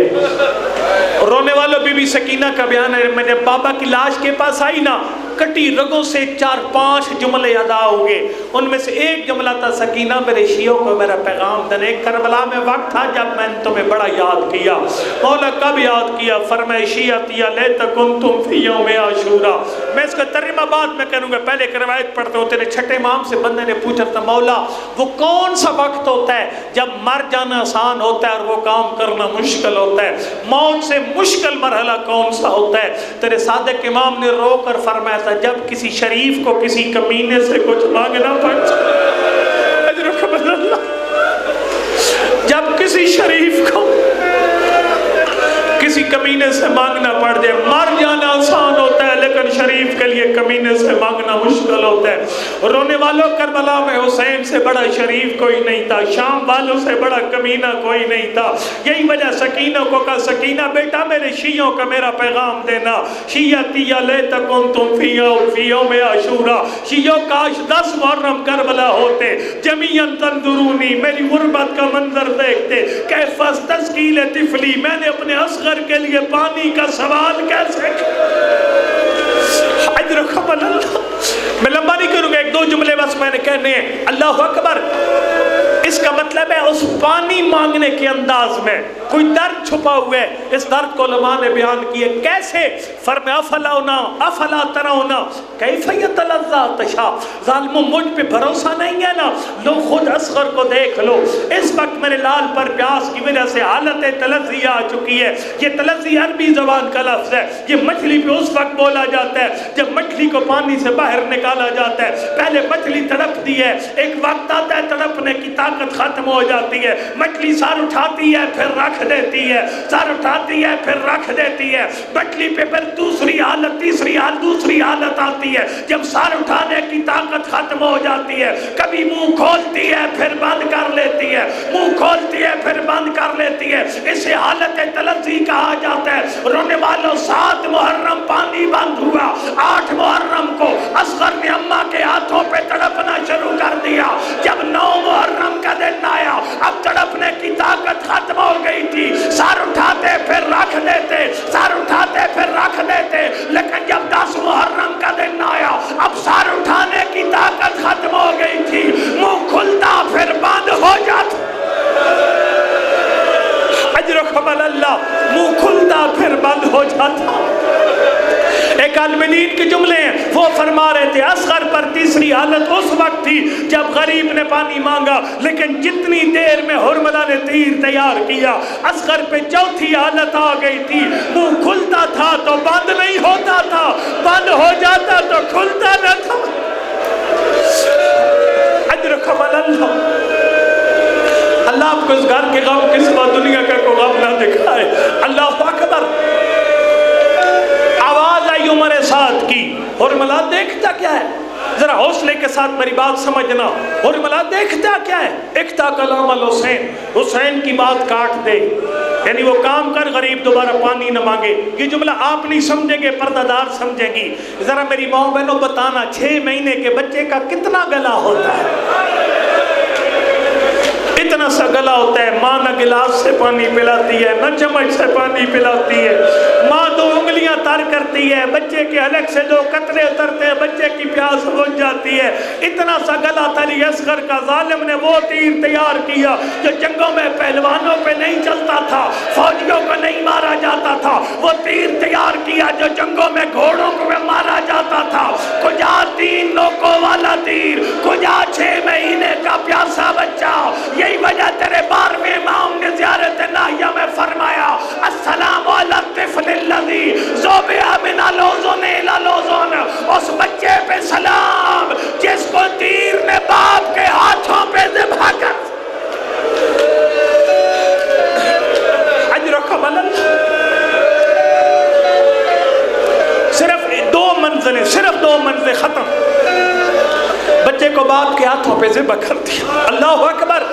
S2: رونے والوں بی بی سکینہ کا بیان ہے، میں جب بابا کی لاش کے پاس آئی نا، کٹی رگوں سے 4-5 جملے ادا ہوئے. ان میں سے ایک جملہ تھا سکینہ میرے شیعوں کو میرا پیغام دینے. کربلا میں وقت تھا جب میں نے تمہیں بڑا یاد کیا. مولا کب یاد کیا؟ فرمائے شیعتی لیتکم تم فی یوم عاشورا. میں اس کا ترجمہ بعد میں کروں گا، پہلے ایک روایت پڑھتے ہوتے ہیں. چھٹے امام سے بندے نے پوچھا تھا مولا وہ کون سا وقت ہوتا ہے جب مر جانا آسان ہوتا ہے اور وہ کام کرنا مشکل ہوتا ہے؟ موت سے مشکل مرحلہ کون سا ہوتا ہے؟ تیرے صادق امام نے رو کر فرمایا تھا جب کسی شریف کو کسی کمینے سے کچھ مانگنا پڑ جائے. جب کسی شریف کو کسی کمینے سے مانگنا پڑ جائے. مر جانا آسان ہوتا ہے لیکن شریف کے لیے کمینے سے مانگنا مشکل ہوتا ہے. رونے والوں کربلا میں حسین سے بڑا شریف کوئی نہیں تھا، شام والوں سے بڑا کمینہ کوئی نہیں تھا. یہی وجہ سکینہ کو کہا سکینہ بیٹا میرے شیعوں کا میرا پیغام دینا. شیعتی لیتکم تم فی یوم عاشورا. شیعوں کاش 10 محرم کربلا ہوتے، جمیعاً تنظرونی میری غربت کا منظر دیکھتے. کیف استسقی لطفلی میں نے اپنے اصغر کے لیے پانی کا سوال کیسے حجرکم اللہ. میں لمبا نہیں کروں گا، 1-2 جملے بس میں نے کہنے ہیں. اللہ اکبر. اس کا مطلب ہے اس پانی مانگنے کے انداز میں کوئی درد چھپا ہوا ہے. اس درد کو علماء نے بیان کیے کیسے. فرمایا افلا ترونا کیف یتلذا تشا. ظالموں مجھ پہ بھروسہ نہیں ہے نا، لو خود اصغر کو دیکھ لو. اس وقت میرے لال پر پیاس کی وجہ سے حالت تلذی آ چکی ہے. یہ تلذی عربی زبان کا لفظ ہے. یہ مچھلی پہ اس وقت بولا جاتا ہے جب مچھلی کو پانی سے باہر نکالا جاتا ہے. پہلے مچھلی تڑپتی ہے، ایک وقت آتا ہے تڑپنے کی طاقت ختم ہو جاتی ہے. مچھلی سر اٹھاتی ہے پھر رکھ دیتی ہے، سر اٹھاتی ہے پھر رکھ دیتی ہے. مچھلی پہ پھر دوسری حالت تیسری حالت دوسری حالت آتی ہے جب سر اٹھانے کی طاقت ختم ہو جاتی ہے. کبھی منہ کھولتی ہے پھر بند کر لیتی ہے، منہ کھولتی ہے پھر بند کر لیتی ہے. اسے حالت تلذی کہا جاتا ہے. رونے والوں 7 محرم پانی بند ہوا. 8 محرم کو اصغر نے اماں کے ہاتھوں پہ تڑپنا شروع کر دیا. جب 9 محرم کا دن آیا اب تڑپنے کی طاقت ختم ہو گئی تھی. سر اٹھاتے پھر رکھ دیتے، سر اٹھاتے پھر رکھ دیتے. لیکن جب 10 محرم کا دن آیا اب سر اٹھانے کی طاقت ختم ہو گئی تھی. منہ کھلتا پھر بند ہو جاتا. اجرکم اللہ. منہ کھلتا پھر بند ہو جاتا. ایک عالم دین کے جملے ہیں، وہ فرما رہے تھے اصغر پر تیسری حالت اس وقت تھی جب غریب نے پانی مانگا لیکن جتنی دیر میں حرملہ نے تیر تیار کیا اصغر پہ چوتھی حالت آ گئی تھی. منہ کھلتا تھا تو بند نہیں ہوتا تھا، بند ہو جاتا تو کھلتا نہ تھا. اجرکم اللہ. اللہ آپ کو اس گھر کے غم کے سوا دنیا کا کوئی غم نہ دکھائے. اللہ اکبر. آواز آئی عمر سعد کی. حرملہ دیکھتا کیا ہے؟ ذرا حوصلے کے ساتھ میری بات سمجھنا. حرملہ دیکھتا کیا ہے؟ اکتا کلام الحسین، حسین کی بات کاٹ دے. یعنی وہ کام کر غریب دوبارہ پانی نہ مانگے. یہ جملہ آپ نہیں سمجھیں گے، پردہ دار سمجھیں گی. ذرا میری ماں بہنوں بتانا 6 مہینے کے بچے کا کتنا گلا ہوتا ہے؟ اتنا سا گلا ہوتا ہے. ماں نہ گلاس سے پانی پلاتی ہے نہ چمچ سے پانی پلاتی ہے. ماں 2 انگلیاں تر کرتی ہے، بچے کے حلق سے 2 قطرے اترتے ہیں، بچے کی پیاس بجھ جاتی ہے. اتنا سا گلا تھا علی اصغر کا. ظالم نے وہ تیر تیار کیا جو جنگوں میں پہلوانوں پہ نہیں چلتا تھا، فوجیوں کو نہیں مارا جاتا تھا. وہ تیر تیار کیا جو جنگوں میں گھوڑوں کو مارا جاتا تھا. کجا 3 نوکوں والا تیر، کجا 6 مہینے کا پیاسا بچہ. یہی وجہ تیرے 12ویں امام نے زیارت ناہیہ میں فرمایا السلام علی الطفل الذی ذبح من الاذن الی الاذن. اس بچے پہ سلام جس کو تیر نے باپ کے ہاتھوں پہ ذبح کر. اجرکم اللہ. صرف 2 منزلیں، صرف 2 منزلیں ختم. بچے کو باپ کے ہاتھوں پہ ذبح کر دیا. اللہ اکبر.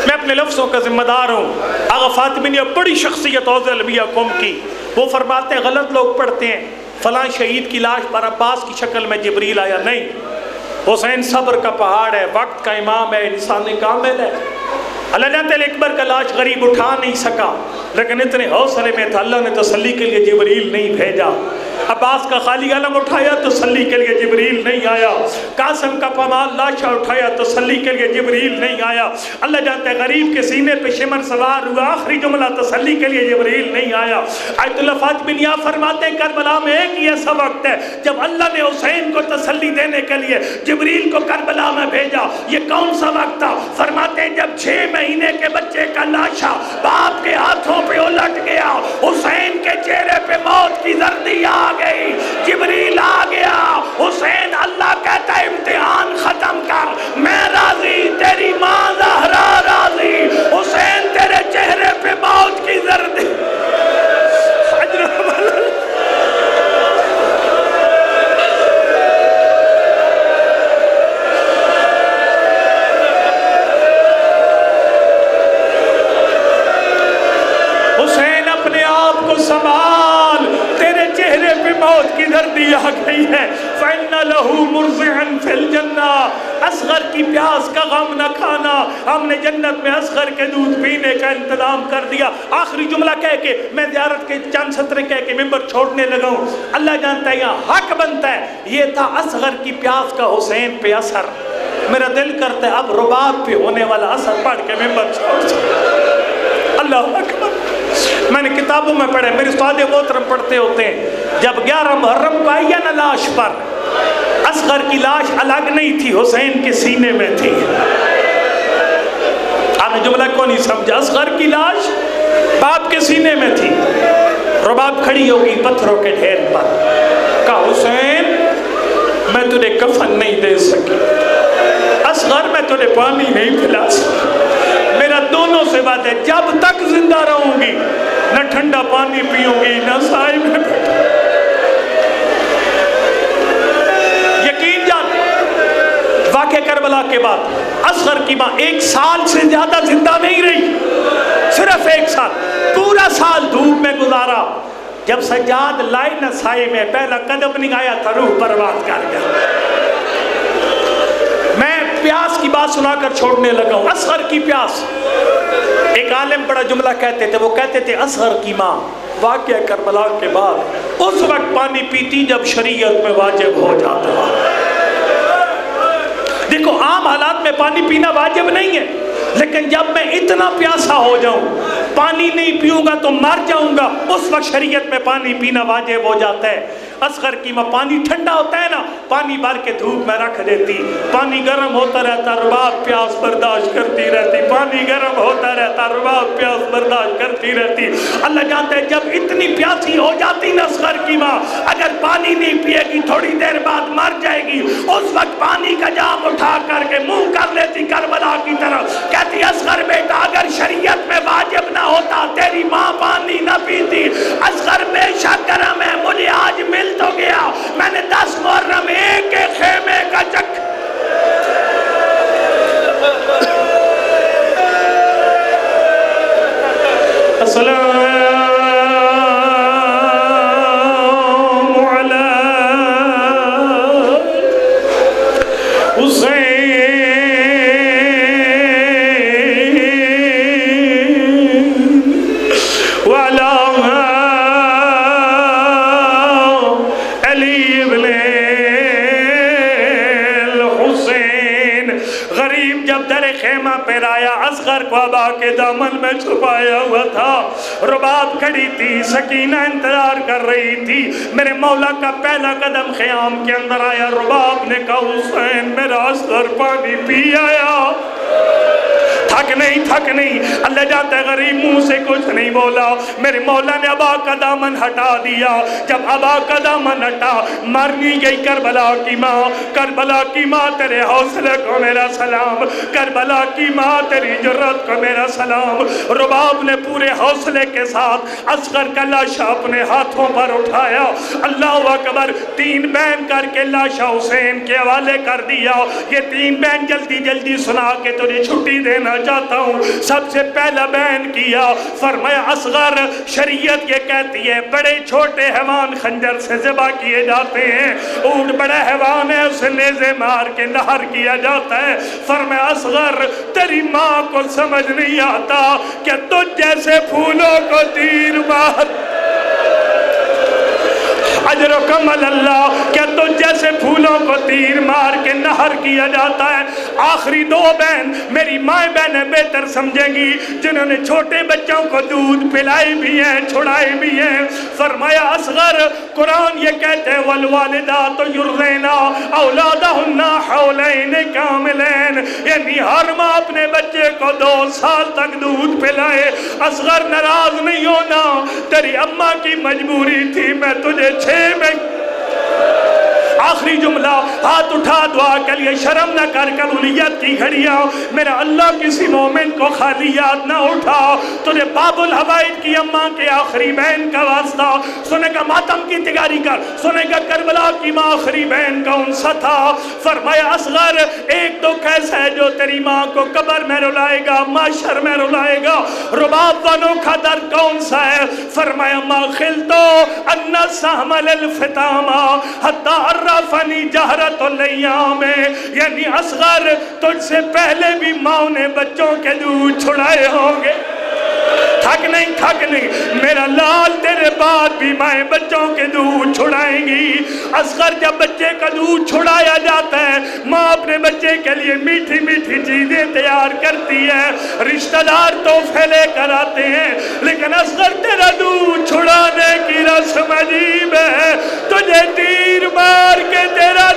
S2: میں اپنے لفظوں کا ذمہ دار ہوں. آغا فاطمی نے بڑی شخصیت حوض الانبیاء قوم کی. وہ فرماتے ہیں غلط لوگ پڑھتے ہیں فلاں شہید کی لاش پر عباس کی شکل میں جبریل آیا. نہیں، حسین صبر کا پہاڑ ہے، وقت کا امام ہے، انسان کامل ہے. اللہ جانتے اکبر کا لاش غریب اٹھا نہیں سکا لیکن اتنے حوصلے میں تھا اللہ نے تسلی کے لیے جبریل نہیں بھیجا. عباس کا خالی علم اٹھایا تسلی کے لیے جبریل نہیں آیا، قاسم کا پامال لاشا اٹھایا تسلی کے لیے جبریل نہیں آیا، اللہ جانتا ہے غریب کے سینے پہ شمر سوار ہوا آخری جملہ تسلی کے لیے جبریل نہیں آیا۔ آیت اللہ فاطمی بن یا فرماتے ہیں کربلا میں ایک ہی ایسا وقت ہے جب اللہ نے حسین کو تسلی دینے کے لیے جبریل کو کربلا میں بھیجا، یہ کون سا وقت تھا؟ فرماتے ہیں جب 6 مہینے کے بچے کا لاشا باپ کے ہاتھوں پہ الٹ گیا، حسین کے چہرے پہ موت کی زردی آ گئی، جبریل آ گیا، حسین اللہ کہتا ہے امتحان ختم کر، میں راضی، تیری ماں زہرا راضی، حسین تیرے چہرے پہ موت کی زردی۔ حسین اپنے آپ کو سنبھال، تیرے چہرے پہ موت کی زردی آ گئی ہے۔ فَإِنَّ لَهُ مُرْضِعًا فِي الْجَنَّةِ، اصغر کی پیاس کا غم نہ کھانا، ہم نے جنت میں اصغر کے دودھ پینے کا انتظام کر دیا۔ آخری جملہ کہہ کے میں زیارت کے چند سطرے کہہ کے ممبر چھوڑنے لگا ہوں۔ اللہ جانتا ہے یہاں حق بنتا ہے، یہ تھا اصغر کی پیاس کا حسین پہ اثر۔ میرا دل کرتا ہے اب رباب پہ ہونے والا اثر پڑھ کے ممبر چھوڑ۔ اللہ اکبر۔ میں نے کتابوں میں پڑھے، میرے استاد محترم پڑھتے ہوتے ہیں، جب 11 محرم کو آئی نا لاش پر، اصغر کی لاش الگ نہیں تھی، حسین کے سینے میں تھی۔ آپ نے جملہ کو نہیں سمجھا، اصغر کی لاش باپ کے سینے میں تھی۔ رباب کھڑی ہوگی پتھروں کے ڈھیر پر، کہا حسین میں تجھے کفن نہیں دے سکی، اصغر میں تجھے پانی نہیں پلا سکی، میرا دونوں سے بات ہے جب تک زندہ رہوں گی نہ ٹھنڈا پانی پیوں گی نہ سائے میں بیٹھوں۔ یقین جان واقعہ کربلا کے بعد اصغر کی ماں 1 سال سے زیادہ زندہ نہیں رہی، صرف 1 سال، پورا سال دھوپ میں گزارا۔ جب سجاد لائے نہ سائے میں، پہلا قدم نہیں آیا تھا، روح پرواز کر گیا۔ میں پیاس کی بات سنا کر چھوڑنے لگا ہوں، اصغر کی پیاس۔ ایک عالم بڑا جملہ کہتے تھے، وہ کہتے تھے اصغر کی ماں واقعہ کربلا کے بعد اس وقت پانی پیتی جب شریعت میں واجب ہو جاتا۔ دیکھو عام حالات میں پانی پینا واجب نہیں ہے، لیکن جب میں اتنا پیاسا ہو جاؤں پانی نہیں پیوں گا تو مر جاؤں گا، اس وقت شریعت میں پانی پینا واجب ہو جاتا ہے۔ اصغر کی ماں، پانی ٹھنڈا ہوتا ہے نا، پانی بھر کے دھوپ میں رکھ دیتی، پانی گرم ہوتا رہتا، رباب پیاس برداشت کرتی رہتی، پانی گرم ہوتا رہتا، رباب پیاس برداشت کرتی رہتی۔ اللہ جانتا ہے جب اتنی پیاسی ہو جاتی نا اصغر کی ماں، اگر پانی نہیں پیے گی تھوڑی دیر بعد مر جائے گی، اس وقت پانی کا جام اٹھا کر کے منہ کر لیتی کربلا کی طرف، کہتی اصغر بیٹا اگر شریعت میں واجب نہ ہوتا تیری ماں پانی نہ پیتی، اصغر بے شک گرم ہے، مجھے آج مل تو گیا، میں نے 10 محرم ایک خیمے کا چک۔ السلام علی حسین وعلی خیمہ پہرایا، اصغر کو ابا کے دامن میں چھپایا ہوا تھا، رباب کھڑی تھی، سکینہ انتظار کر رہی تھی، میرے مولا کا پہلا قدم خیام کے اندر آیا، رباب نے کہا حسین میرا اصغر پانی پی آیا۔ تھک نہیں، اللہ جانتا ہے غریب منہ سے کچھ نہیں بولا، میرے مولا نے ابا کا دامن ہٹا دیا۔ جب ابا کا دامن ہٹا، مرنی گئی کربلا کی ماں، کربلا کی ماں تیرے حوصلے کو میرا سلام، کربلا کی ماں تیری جرت کو میرا سلام۔ رباب نے پورے حوصلے کے ساتھ اصغر کا لاشا اپنے ہاتھوں پر اٹھایا، اللہ اکبر، 3 بین کر کے لاشا حسین کے حوالے کر دیا۔ یہ 3 بین جلدی سنا کے تجھے چھٹی دینا چاہتا ہوں۔ سب سے پہلا بیان کیا، فرمایا اصغر شریعت یہ کہتی ہے بڑے چھوٹے حیوان خنجر سے ذبح کیے جاتے ہیں، اونٹ بڑا حیوان ہے اسے نیزے مار کے نہر کیا جاتا ہے۔ فرمایا اصغر تیری ماں کو سمجھ نہیں آتا کہ تجھ جیسے پھولوں کو تیر مار۔ اجرکم اللہ، کیا تجھ جیسے پھولوں کو تیر مار کے نہر کیا جاتا ہے؟ آخری دو بہن میری مائیں بہنیں بہتر سمجھیں گی جنہوں نے چھوٹے بچوں کو دودھ پلائے بھی ہیں چھڑائے بھی ہیں۔ فرمایا اصغر، قرآن یہ کہتے ہیں والوالدات یرضعن اولادہن حولین کاملین، یعنی ہر ماں اپنے بچے کو 2 سال تک دودھ پلائے۔ اصغر ناراض نہیں ہونا، تیری اماں کی مجبوری تھی، میں تجھے 6 میں آخری جملہ ہاتھ اٹھا دعا کے لیے، شرم نہ کر قبولیت کی گھڑیاں، میرا اللہ کسی مومن کو خالی یاد نہ اٹھا، تجھے باب الحوائج کی اماں کے آخری بہن کا واسطہ، سنے کا ماتم کی تیاری کر، سنے کا کربلا کی ماں آخری بہن کا انسا تھا۔ فرمایا اصغر، ایک دکھ ایسا ہے جو تیری ماں کو قبر میں رلائے گا، معاشر میں رلائے گا، رباب بنو کا درد کون سا ہے؟ فرمایا ما خلتو ان سہمل الفتامہ حتی عرفنی جہرت الیام، یعنی اصغر تجھ سے پہلے بھی ماں نے بچوں کے دودھ چھڑائے ہوں گے، تھک نہیں میرا لال تیرے بعد بھی مائیں بچوں کے دودھ چھڑائیں گی۔ اصغر جب بچے کا دودھ چھڑایا جاتا ہے، ماں اپنے بچے کے لیے میٹھی میٹھی چیزیں تیار کرتی ہے، رشتہ دار تحفے لے کر آتے ہیں، لیکن اصغر تیرا دودھ چھڑانے کی رسم عجیب ہے، تجھے تیر مار کے تیرا